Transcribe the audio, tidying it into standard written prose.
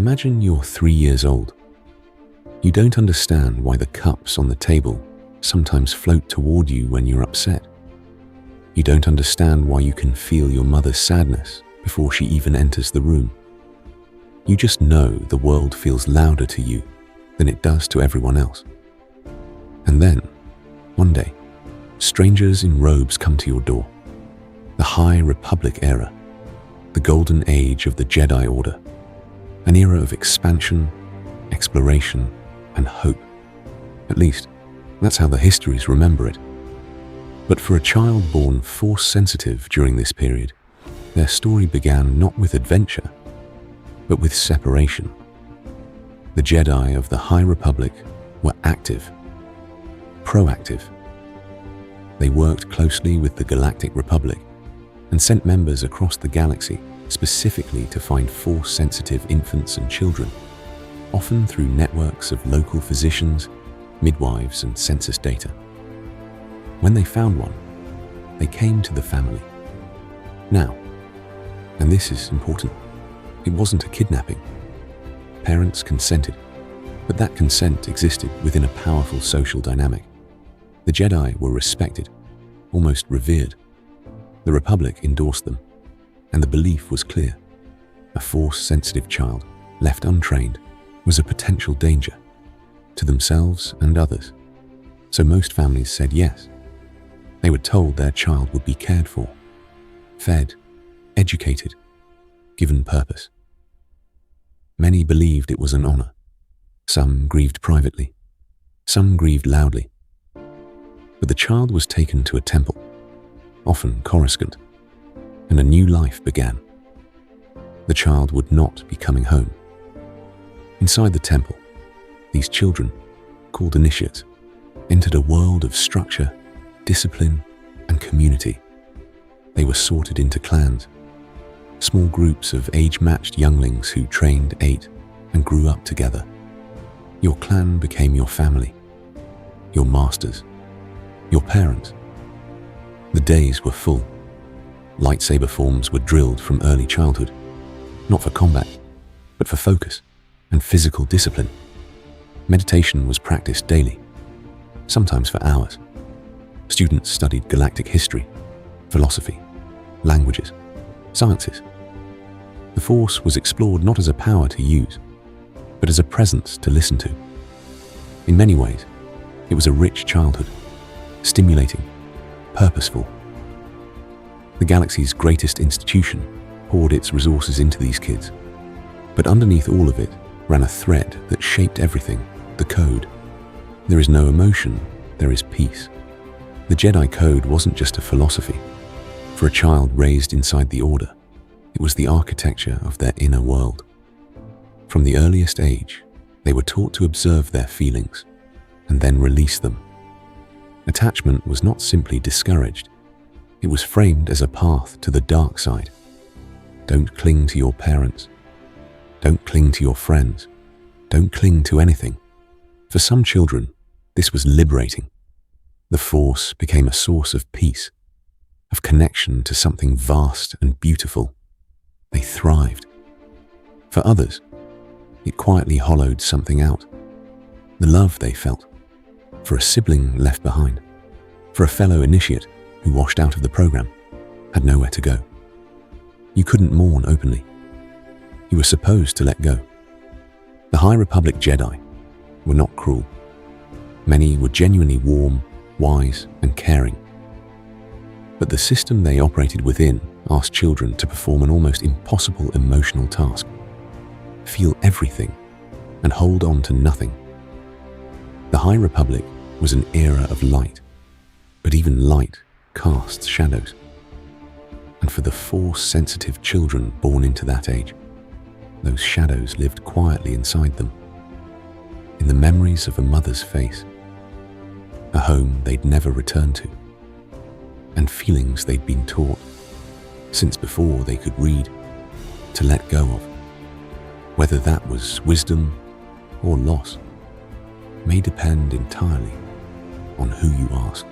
Imagine you're 3 years old. You don't understand why the cups on the table sometimes float toward you when you're upset. You don't understand why you can feel your mother's sadness before she even enters the room. You just know the world feels louder to you than it does to everyone else. And then, one day, strangers in robes come to your door. The High Republic era, the golden age of the Jedi Order, an era of expansion, exploration, and hope. At least, that's how the histories remember it. But for a child born Force-sensitive during this period, their story began not with adventure, but with separation. The Jedi of the High Republic were active, proactive. They worked closely with the Galactic Republic and sent members across the galaxy specifically to find Force-sensitive infants and children, often through networks of local physicians, midwives, and census data. When they found one, they came to the family. Now, and this is important, it wasn't a kidnapping. Parents consented, but that consent existed within a powerful social dynamic. The Jedi were respected, almost revered. The Republic endorsed them, and the belief was clear. A Force-sensitive child, left untrained, was a potential danger to themselves and others. So most families said yes. They were told their child would be cared for, fed, educated, given purpose. Many believed it was an honor. Some grieved privately. Some grieved loudly. But the child was taken to a temple, often Coruscant, and a new life began. The child would not be coming home. Inside the temple, these children, called initiates, entered a world of structure, discipline, and community. They were sorted into clans, small groups of age-matched younglings who trained, ate, and grew up together. Your clan became your family, your masters, your parents. The days were full. Lightsaber forms were drilled from early childhood, not for combat, but for focus and physical discipline. Meditation was practiced daily, sometimes for hours. Students studied galactic history, philosophy, languages, sciences. The Force was explored not as a power to use, but as a presence to listen to. In many ways, it was a rich childhood, stimulating, purposeful. The galaxy's greatest institution poured its resources into these kids, but underneath all of it ran a thread that shaped everything: the Code. There is no emotion, there is peace. The Jedi Code wasn't just a philosophy. For a child raised inside the Order, it was the architecture of their inner world. From the earliest age, they were taught to observe their feelings and then release them. Attachment was not simply discouraged, it was framed as a path to the dark side. Don't cling to your parents. Don't cling to your friends. Don't cling to anything. For some children, this was liberating. The Force became a source of peace, of connection to something vast and beautiful. They thrived. For others, it quietly hollowed something out. The love they felt for a sibling left behind, for a fellow initiate who washed out of the program, had nowhere to go. You couldn't mourn openly. You were supposed to let go. The High Republic Jedi were not cruel. Many were genuinely warm, wise, and caring. But the system they operated within asked children to perform an almost impossible emotional task: feel everything and hold on to nothing. The High Republic was an era of light, but even light casts shadows. And for the Force-sensitive children born into that age, those shadows lived quietly inside them, in the memories of a mother's face, a home they'd never return to, and feelings they'd been taught, since before they could read, to let go of. Whether that was wisdom or loss may depend entirely on who you ask.